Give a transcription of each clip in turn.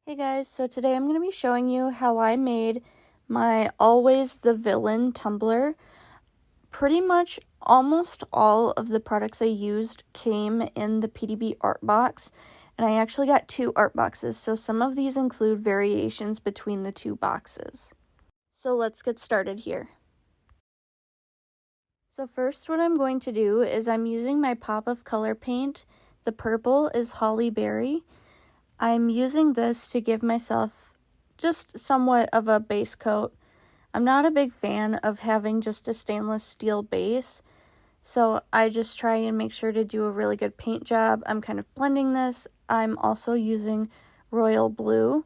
Hey guys, so today I'm going to be showing you how I made my Always the Villain tumbler. Pretty much almost all of the products I used came in the PDB art box, and I actually got 2 art boxes, so some of these include variations between the 2 boxes. So let's get started here. So first what I'm going to do is I'm using my pop of color paint. The purple is Holly Berry. I'm using this to give myself just somewhat of a base coat. I'm not a big fan of having just a stainless steel base, so I just try and make sure to do a really good paint job. I'm kind of blending this. I'm also using royal blue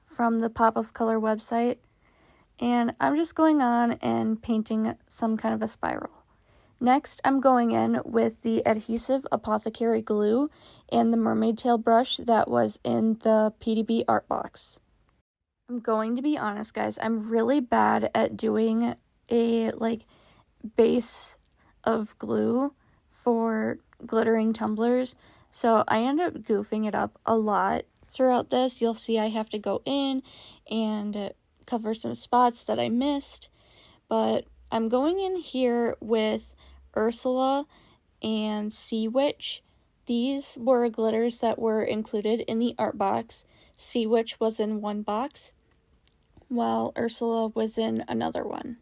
from the Pop of Color website, and I'm just going on and painting some kind of a spiral. Next, I'm going in with the adhesive apothecary glue and the mermaid tail brush that was in the PDB art box. I'm going to be honest, guys, I'm really bad at doing a base of glue for glittering tumblers, so I end up goofing it up a lot throughout this. You'll see I have to go in and cover some spots that I missed, but I'm going in here with Ursula and Sea Witch. These were glitters that were included in the art box. Sea Witch was in one box, while Ursula was in another one.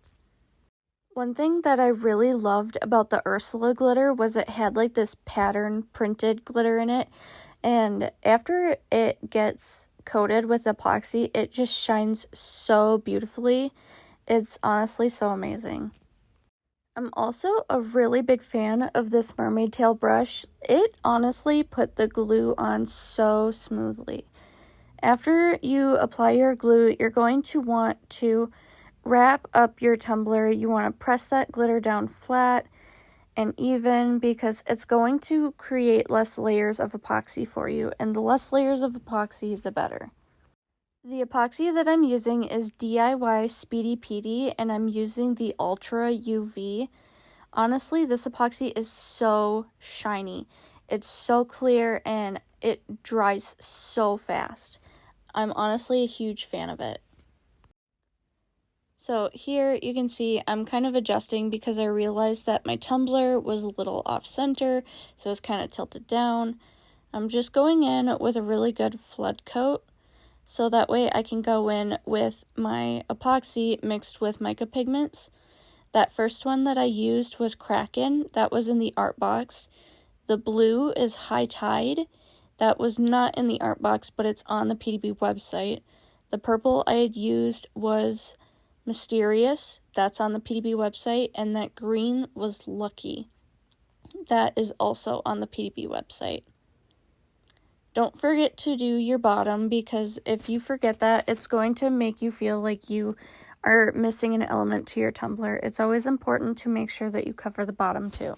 One thing that I really loved about the Ursula glitter was it had like this pattern printed glitter in it, and after it gets coated with epoxy, it just shines so beautifully. It's honestly so amazing. I'm also a really big fan of this mermaid tail brush. It honestly put the glue on so smoothly. After you apply your glue, you're going to want to wrap up your tumbler. You want to press that glitter down flat and even because it's going to create less layers of epoxy for you, and the less layers of epoxy, the better. The epoxy that I'm using is DIY Speedy PD, and I'm using the Ultra UV. Honestly, this epoxy is so shiny. It's so clear, and it dries so fast. I'm honestly a huge fan of it. So here you can see I'm kind of adjusting because I realized that my tumbler was a little off center, so it's kind of tilted down. I'm just going in with a really good flood coat, so that way I can go in with my epoxy mixed with mica pigments. That first one that I used was Kraken. That was in the art box. The blue is High Tide. That was not in the art box, but it's on the PDB website. The purple I had used was Mysterious. That's on the PDB website. And that green was Lucky. That is also on the PDB website. Don't forget to do your bottom, because if you forget that, it's going to make you feel like you are missing an element to your tumbler. It's always important to make sure that you cover the bottom too.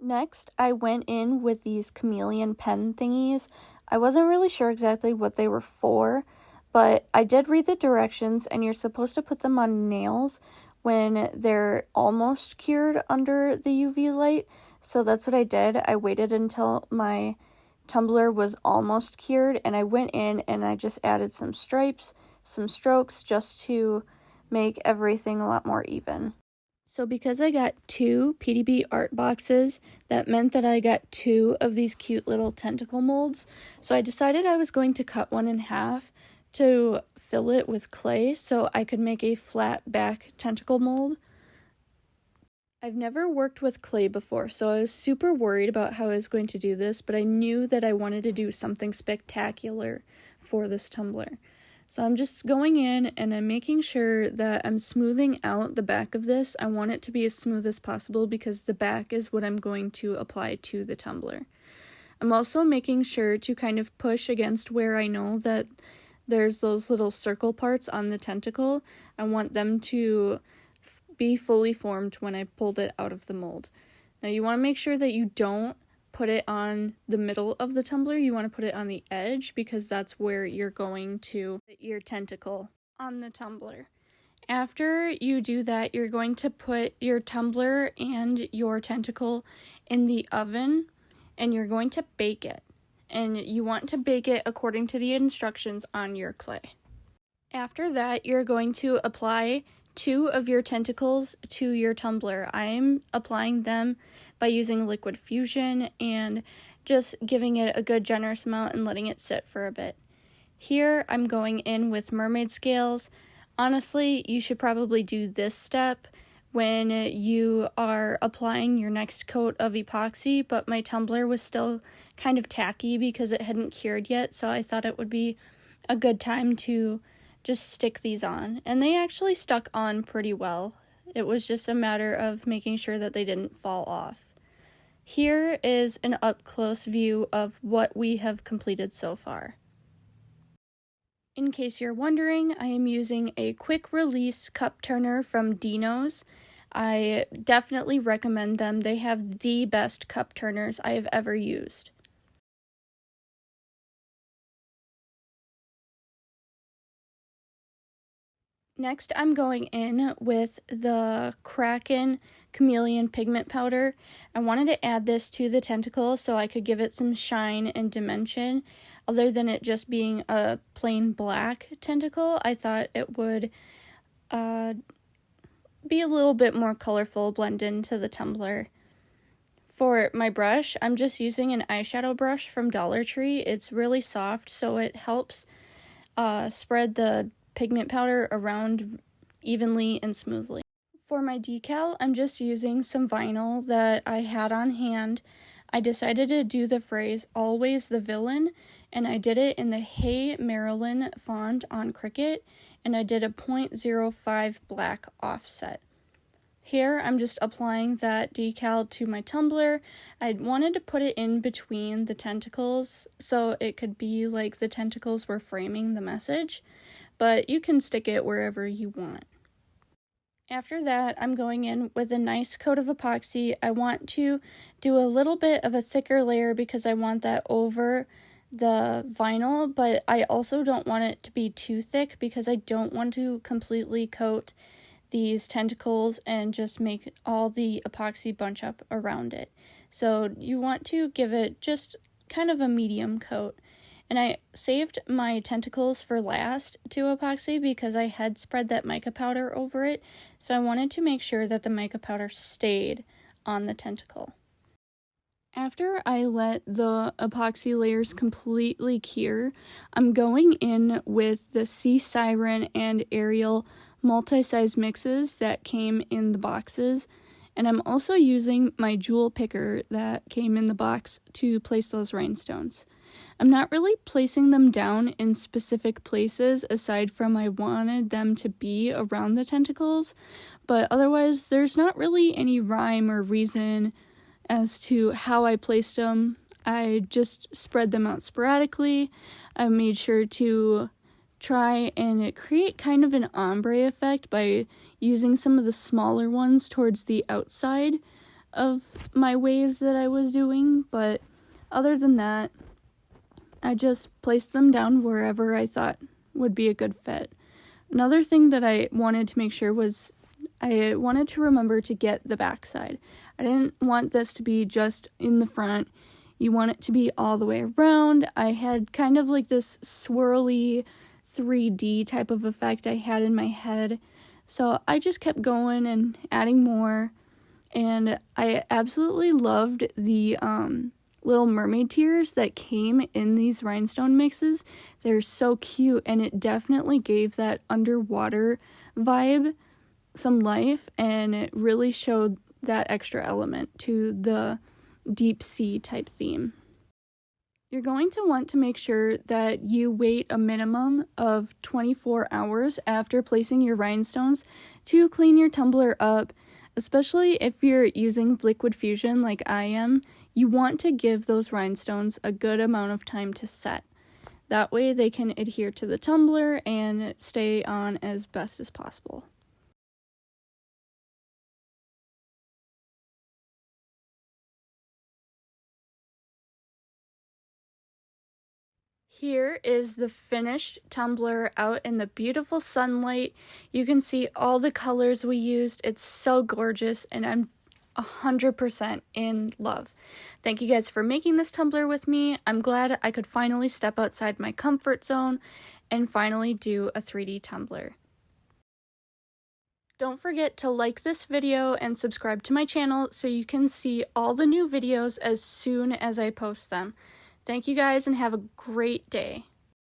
Next, I went in with these chameleon pen thingies. I wasn't really sure exactly what they were for, but I did read the directions, and you're supposed to put them on nails when they're almost cured under the UV light. So that's what I did. I waited until my tumbler was almost cured, and I went in and I just added some stripes, some strokes, just to make everything a lot more even. So because I got 2 PDB art boxes, that meant that I got 2 of these cute little tentacle molds. So I decided I was going to cut one in half to fill it with clay so I could make a flat back tentacle mold. I've never worked with clay before, so I was super worried about how I was going to do this, but I knew that I wanted to do something spectacular for this tumbler. So I'm just going in and I'm making sure that I'm smoothing out the back of this. I want it to be as smooth as possible because the back is what I'm going to apply to the tumbler. I'm also making sure to kind of push against where I know that there's those little circle parts on the tentacle. I want them to be fully formed when I pulled it out of the mold. Now you want to make sure that you don't put it on the middle of the tumbler. You want to put it on the edge because that's where you're going to put your tentacle on the tumbler. After you do that, you're going to put your tumbler and your tentacle in the oven, and you're going to bake it. and you want to bake it according to the instructions on your clay. After that, you're going to apply 2 of your tentacles to your tumbler. I'm applying them by using liquid fusion and just giving it a good generous amount and letting it sit for a bit. Here, I'm going in with mermaid scales. Honestly, you should probably do this step when you are applying your next coat of epoxy, but my tumbler was still kind of tacky because it hadn't cured yet, so I thought it would be a good time to just stick these on. And they actually stuck on pretty well. It was just a matter of making sure that they didn't fall off. Here is an up-close view of what we have completed so far. In case you're wondering, I am using a quick release cup turner from Deno's. I definitely recommend them. They have the best cup turners I have ever used. Next, I'm going in with the Kraken Chameleon Pigment Powder. I wanted to add this to the tentacle so I could give it some shine and dimension. Other than it just being a plain black tentacle, I thought it would be a little bit more colorful, blend into the tumbler. For my brush, I'm just using an eyeshadow brush from Dollar Tree. It's really soft, so it helps spread the pigment powder around evenly and smoothly. For my decal, I'm just using some vinyl that I had on hand. I decided to do the phrase "always the villain," and I did it in the Hey Marilyn font on Cricut, and I did a 0.05 black offset. Here, I'm just applying that decal to my tumbler. I wanted to put it in between the tentacles so it could be like the tentacles were framing the message, but you can stick it wherever you want. After that, I'm going in with a nice coat of epoxy. I want to do a little bit of a thicker layer because I want that over the vinyl, but I also don't want it to be too thick because I don't want to completely coat these tentacles and just make all the epoxy bunch up around it. So you want to give it just kind of a medium coat. And I saved my tentacles for last to epoxy because I had spread that mica powder over it, so I wanted to make sure that the mica powder stayed on the tentacle. After I let the epoxy layers completely cure, I'm going in with the Sea Siren and Ariel multi-size mixes that came in the boxes, and I'm also using my jewel picker that came in the box to place those rhinestones. I'm not really placing them down in specific places aside from I wanted them to be around the tentacles, but otherwise there's not really any rhyme or reason as to how I placed them. I just spread them out sporadically. I made sure to try and create kind of an ombre effect by using some of the smaller ones towards the outside of my waves that I was doing, but other than that, I just placed them down wherever I thought would be a good fit. Another thing that I wanted to make sure was I wanted to remember to get the backside. I didn't want this to be just in the front. You want it to be all the way around. I had kind of like this swirly 3D type of effect I had in my head. So I just kept going and adding more. And I absolutely loved the little mermaid tears that came in these rhinestone mixes. They're so cute, and it definitely gave that underwater vibe some life, and it really showed that extra element to the deep sea type theme. You're going to want to make sure that you wait a minimum of 24 hours after placing your rhinestones to clean your tumbler up, especially if you're using liquid fusion like I am. You want to give those rhinestones a good amount of time to set. That way they can adhere to the tumbler and stay on as best as possible. Here is the finished tumbler out in the beautiful sunlight. You can see all the colors we used. It's so gorgeous, and I'm 100% in love. Thank you guys for making this tumbler with me. I'm glad I could finally step outside my comfort zone and finally do a 3D tumbler. Don't forget to like this video and subscribe to my channel so you can see all the new videos as soon as I post them. Thank you guys and have a great day.